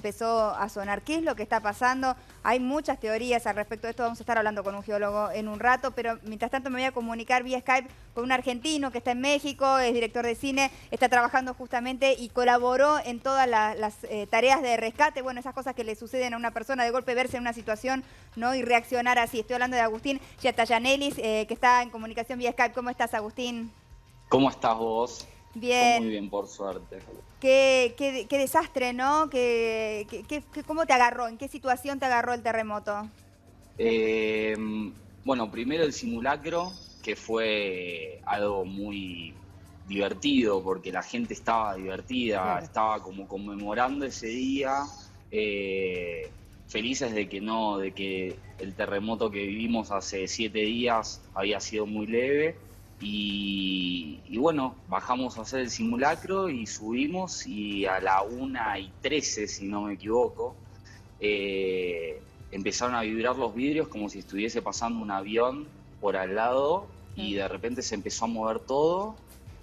empezó a sonar. ¿Qué es lo que está pasando? Hay muchas teorías al respecto de esto. Vamos a estar hablando con un geólogo en un rato, pero mientras tanto me voy a comunicar vía Skype con un argentino que está en México, es director de cine, está trabajando justamente y colaboró en todas las tareas de rescate. Bueno, esas cosas que le suceden a una persona, de golpe verse en una situación, ¿no? Y reaccionar así. Estoy hablando de Agustín Yatayanelis, que está en comunicación vía Skype. ¿Cómo estás, Agustín? ¿Cómo estás vos? Yo muy Bien. bien, por suerte. Qué desastre, ¿no? ¿Cómo te agarró? ¿En qué situación te agarró el terremoto? Eh, bueno, primero el simulacro, que fue algo muy divertido, porque la gente estaba divertida, Claro. estaba como conmemorando ese día, felices de que el terremoto que vivimos hace 7 días había sido muy leve. Y bueno, bajamos a hacer el simulacro y subimos y a la 1:13, si no me equivoco, eh, empezaron a vibrar los vidrios como si estuviese pasando un avión por al lado y de repente se empezó a mover todo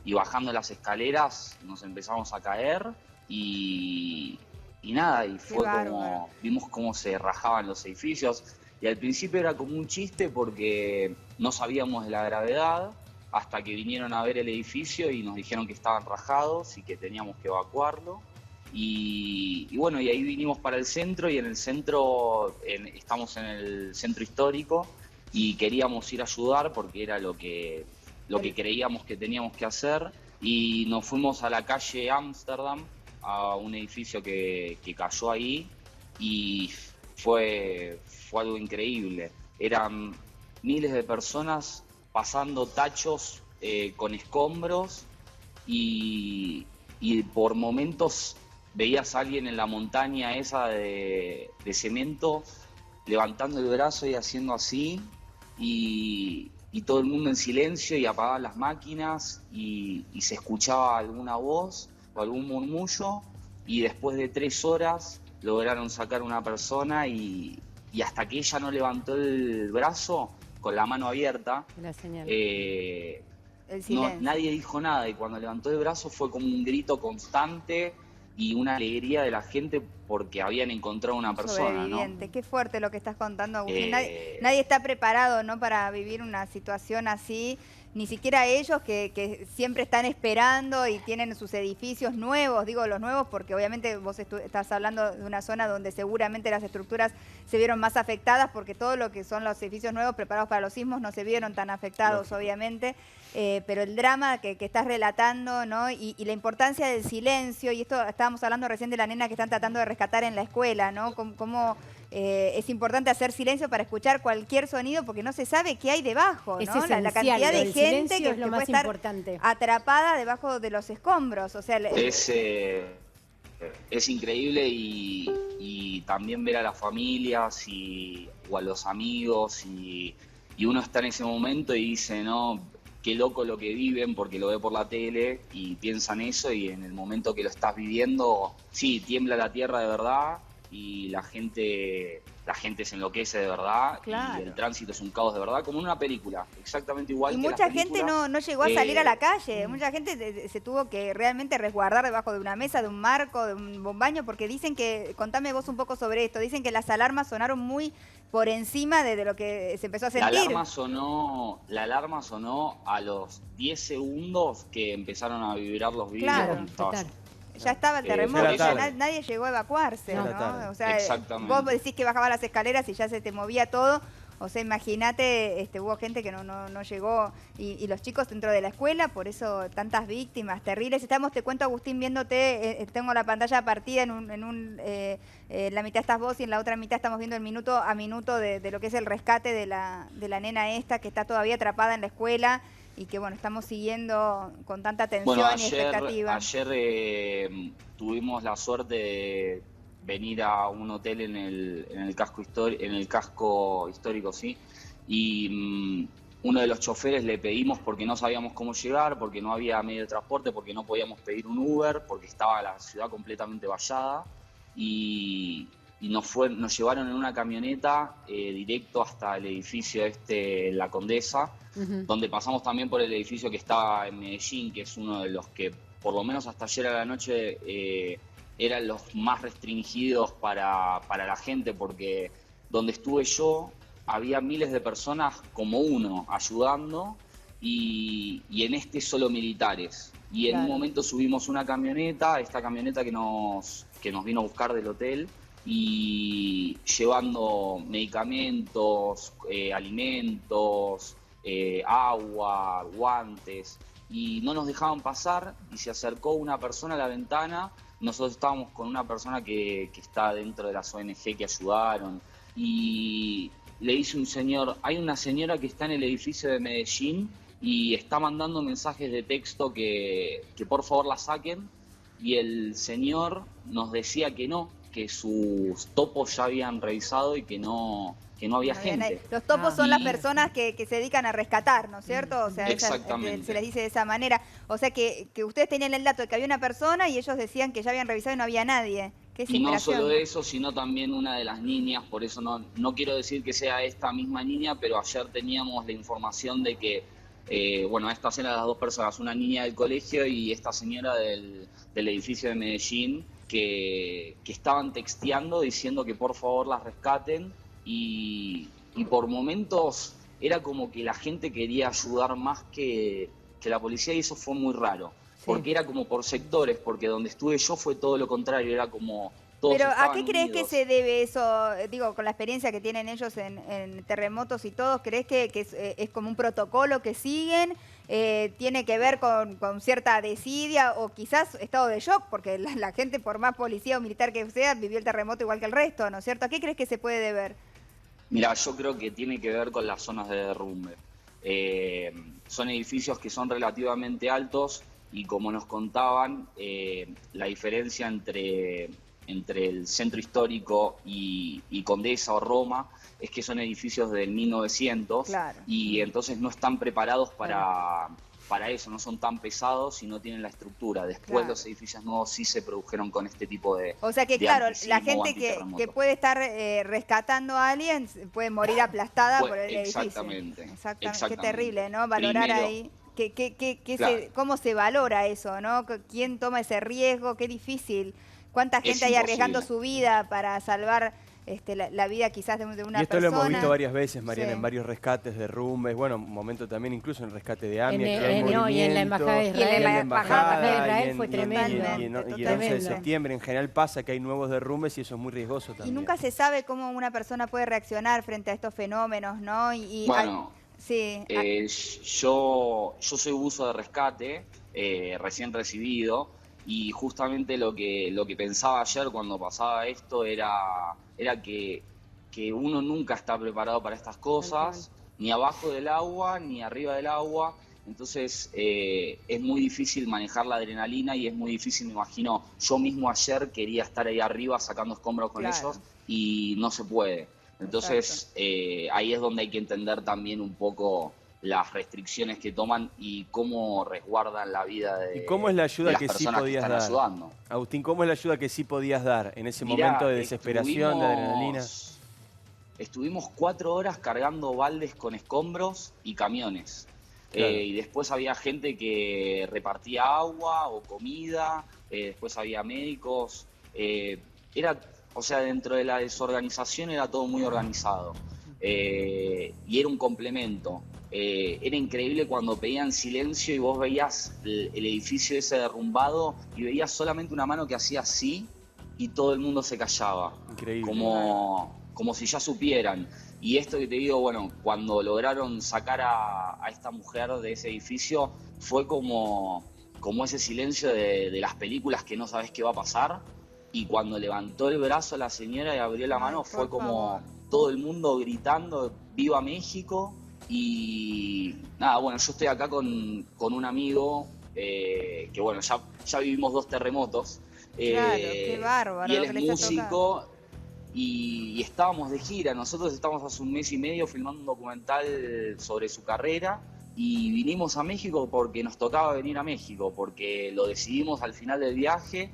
y bajando las escaleras nos empezamos a caer y, y nada, y Qué fue bárbaro. como, vimos cómo se rajaban los edificios y al principio era como un chiste porque no sabíamos de la gravedad hasta que vinieron a ver el edificio y nos dijeron que estaban rajados y que teníamos que evacuarlo. Y bueno, y ahí vinimos para el centro y en el centro, estamos en el centro histórico y queríamos ir a ayudar porque era lo que creíamos que teníamos que hacer y nos fuimos a la calle Ámsterdam, a un edificio que cayó ahí y fue algo increíble. Eran miles de personas pasando tachos con escombros y por momentos veías a alguien en la montaña esa de cemento levantando el brazo y haciendo así y todo el mundo en silencio y apagaban las máquinas y se escuchaba alguna voz o algún murmullo y después de 3 horas lograron sacar una persona y hasta que ella no levantó el brazo con la mano abierta, La señal. El silencio. nadie dijo nada y cuando levantó el brazo fue como un grito constante y una alegría de la gente porque habían encontrado una persona, ¿no? Sobreviviente. Qué fuerte lo que estás contando, Agustín. Eh, Nadie está preparado, ¿no?, para vivir una situación así. Ni siquiera ellos que siempre están esperando y tienen sus edificios nuevos. Digo los nuevos porque obviamente vos estás hablando de una zona donde seguramente las estructuras se vieron más afectadas porque todo lo que son los edificios nuevos preparados para los sismos no se vieron tan afectados, Lógico. obviamente. Pero el drama que estás relatando, ¿no? Y la importancia del silencio, y esto estábamos hablando recién de la nena que están tratando de rescatar en la escuela, ¿no? Cómo es importante hacer silencio para escuchar cualquier sonido porque no se sabe qué hay debajo, Es ¿no? La esencial, cantidad lo de del gente silencio que es lo puede más estar importante. atrapada debajo de los escombros. O sea, es increíble y también ver a las familias o a los amigos y uno está en ese momento y dice, no, qué loco lo que viven porque lo ve por la tele y piensan eso y en el momento que lo estás viviendo, sí, tiembla la tierra de verdad y la gente se enloquece de verdad Claro. y el tránsito es un caos de verdad, como en una película, exactamente igual y que las mucha gente películas. no llegó a salir a la calle. Mucha gente se tuvo que realmente resguardar debajo de una mesa, de un marco, de un baño, porque dicen que, contame vos un poco sobre esto, dicen que las alarmas sonaron muy por encima de lo que se empezó a La sentir. alarma sonó a los 10 segundos que empezaron a vibrar los vidrios Claro, donde estaba total. yo. Ya estaba el terremoto, por ya eso- nadie llegó a evacuarse, No. ¿no? O sea, Exactamente. vos decís que bajaba las escaleras y ya se te movía todo. O sea, imagínate, hubo gente que no llegó y los chicos dentro de la escuela, por eso tantas víctimas terribles. Estamos, te cuento, Agustín, viéndote, tengo la pantalla partida en la mitad estás vos y en la otra mitad estamos viendo el minuto a minuto de lo que es el rescate de la nena esta que está todavía atrapada en la escuela y que, bueno, estamos siguiendo con tanta atención Bueno, y expectativa. ayer tuvimos la suerte de venir a un hotel en el casco histórico, sí, y uno de los choferes le pedimos porque no sabíamos cómo llegar, porque no había medio de transporte, porque no podíamos pedir un Uber, porque estaba la ciudad completamente vallada y nos llevaron en una camioneta directo hasta el edificio La Condesa, donde pasamos también por el edificio que está en Medellín, que es uno de los que, por lo menos hasta ayer a la noche, eran los más restringidos para la gente, porque donde estuve yo había miles de personas como uno ayudando y en este solo militares. Y en un momento subimos una camioneta, esta camioneta que nos vino a buscar del hotel, y llevando medicamentos, alimentos, agua, guantes, y no nos dejaban pasar, y se acercó una persona a la ventana. Nosotros estábamos con una persona que está dentro de las ONG que ayudaron, y le dice un señor, hay una señora que está en el edificio de Medellín y está mandando mensajes de texto que por favor la saquen, y el señor nos decía que no, que sus topos ya habían revisado y que no había gente. Los topos son las personas que se dedican a rescatar, ¿no es cierto? O sea, exactamente. Se les dice de esa manera. O sea, que ustedes tenían el dato de que había una persona y ellos decían que ya habían revisado y no había nadie. Y no solo eso, sino también una de las niñas, por eso no quiero decir que sea esta misma niña, pero ayer teníamos la información de que, estas eran las dos personas, una niña del colegio y esta señora del edificio de Medellín, que estaban texteando diciendo que por favor las rescaten, y por momentos era como que la gente quería ayudar más que la policía, y eso fue muy raro. Porque era como por sectores, porque donde estuve yo fue todo lo contrario, era como todos Pero estaban ¿a qué crees unidos. que se debe eso? Digo, con la experiencia que tienen ellos en terremotos y todo, ¿crees que es como un protocolo que siguen? ¿Tiene que ver con cierta desidia o quizás estado de shock? Porque la gente, por más policía o militar que sea, vivió el terremoto igual que el resto, ¿no es cierto? ¿A qué crees que se puede deber? Mira, yo creo que tiene que ver con las zonas de derrumbe. Son edificios que son relativamente altos, y como nos contaban, la diferencia entre el centro histórico y Condesa o Roma es que son edificios del 1900, y entonces no están preparados para eso, no son tan pesados y no tienen la estructura. Después los edificios nuevos sí se produjeron con este tipo de... O sea que claro, la gente que puede estar rescatando a alguien puede morir aplastada por el edificio. Exactamente. Qué terrible, ¿no? Valorar primero, ahí. ¿Cómo se valora eso, no? ¿Quién toma ese riesgo? Qué difícil. ¿Cuánta gente hay arriesgando su vida para salvar la vida quizás de una persona? Y esto lo hemos visto varias veces, Mariana, en varios rescates, derrumbes, bueno, un momento también incluso en el rescate de AMIA. Y en la Embajada de Israel. Y en la Embajada de Israel fue tremendo. Y el 11 de septiembre en general pasa que hay nuevos derrumbes y eso es muy riesgoso también. Y nunca se sabe cómo una persona puede reaccionar frente a estos fenómenos, ¿no? Yo soy buzo de rescate, recién recibido, y justamente lo que pensaba ayer cuando pasaba esto era que uno nunca está preparado para estas cosas, ni abajo del agua, ni arriba del agua. Entonces es muy difícil manejar la adrenalina, y es muy difícil, me imagino, yo mismo ayer quería estar ahí arriba sacando escombros con ellos y no se puede. Entonces ahí es donde hay que entender también un poco las restricciones que toman y cómo resguardan la vida de, ¿Y cómo es la ayuda que sí podías dar? Ayudando. Agustín, ¿cómo es la ayuda que sí podías dar en ese momento de desesperación, de adrenalina? Estuvimos 4 horas cargando baldes con escombros y camiones. Y después había gente que repartía agua o comida, después había médicos. Dentro de la desorganización era todo muy organizado. Y era un complemento. Era increíble cuando pedían silencio y vos veías el edificio ese derrumbado y veías solamente una mano que hacía así y todo el mundo se callaba. Increíble. Como si ya supieran. Y esto que te digo, cuando lograron sacar a esta mujer de ese edificio, fue como ese silencio de las películas que no sabes qué va a pasar. Y cuando levantó el brazo la señora y abrió la mano, fue como todo el mundo gritando ¡Viva México! Y nada, yo estoy acá con un amigo que ya vivimos 2 terremotos. Claro, qué bárbaro. Y él es músico y estábamos de gira. Nosotros estamos hace 1 mes y medio filmando un documental sobre su carrera, y vinimos a México porque nos tocaba venir a México, porque lo decidimos al final del viaje.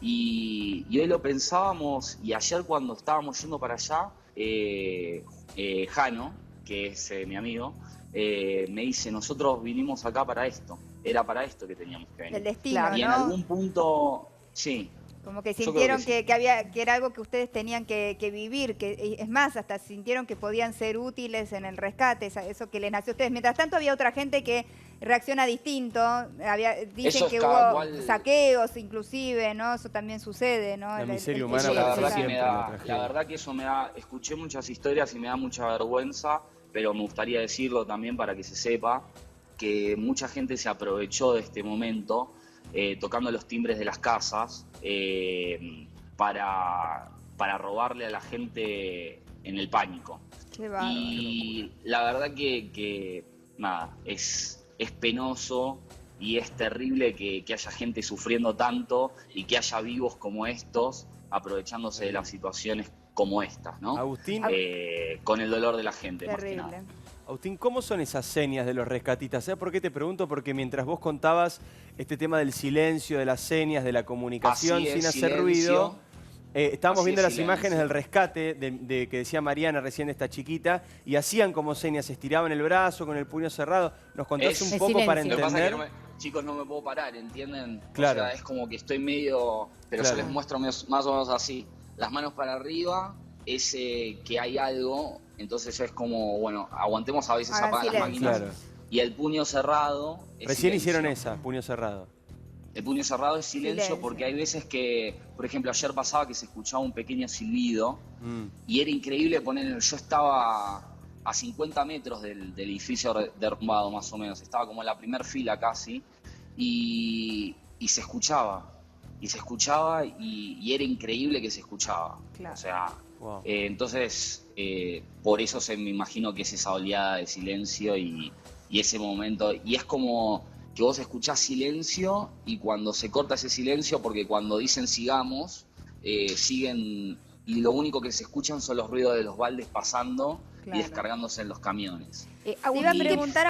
Y hoy lo pensábamos, y ayer cuando estábamos yendo para allá, Jano, que es mi amigo, me dice, nosotros vinimos acá para esto, era para esto que teníamos que venir. El destino, y en algún punto, sí, Como que Yo creo sintieron que sí. que era algo que ustedes tenían que vivir, que es más, hasta sintieron que podían ser útiles en el rescate, eso que les nació a ustedes. Mientras tanto había otra gente que reacciona distinto, dicen Eso es que cada hubo cual. saqueos inclusive, ¿no? Eso también sucede, ¿no? La miseria humana Eso la aparece verdad que siempre me en la da, tragedia. la verdad que eso me da, escuché muchas historias y me da mucha vergüenza, pero me gustaría decirlo también para que se sepa que mucha gente se aprovechó de este momento tocando los timbres de las casas para robarle a la gente en el pánico. Qué bárbaro. Y la verdad que nada, es penoso y es terrible que haya gente sufriendo tanto y que haya vivos como estos aprovechándose de las situaciones como estas, ¿no? Agustín, Con el dolor de la gente, más que Terrible. nada. Agustín, ¿cómo son esas señas de los rescatistas? ¿Sabes por qué te pregunto? Porque mientras vos contabas este tema del silencio, de las señas, de la comunicación Así es, sin hacer silencio. ruido, estábamos Así viendo es, las silencio. imágenes del rescate de que decía Mariana recién de esta chiquita y hacían como señas, estiraban el brazo con el puño cerrado. ¿Nos contás Es- un El poco para silencio. Lo que pasa es entender? que chicos, no me puedo parar, ¿entienden? Claro. O sea, es como que estoy medio... Pero Claro. yo les muestro más o menos así. Las manos para arriba, que hay algo, entonces es como, bueno, aguantemos, a veces Hagan apagan las silencio. máquinas. Claro. Y el puño cerrado es Recién silencio. hicieron esa, puño cerrado. El puño cerrado es silencio, Silencio. porque hay veces que, por ejemplo, ayer pasaba que se escuchaba un pequeño silbido y era increíble poner, yo estaba a 50 metros del edificio derrumbado más o menos, estaba como en la primer fila casi y se escuchaba, y era increíble que se escuchaba. Claro. O sea, Wow. entonces por eso me imagino que es esa oleada de silencio y ese momento, y es como que vos escuchás silencio y cuando se corta ese silencio, porque cuando dicen sigamos, siguen y lo único que se escuchan son los ruidos de los baldes pasando Claro. y descargándose en los camiones. Te iba a preguntar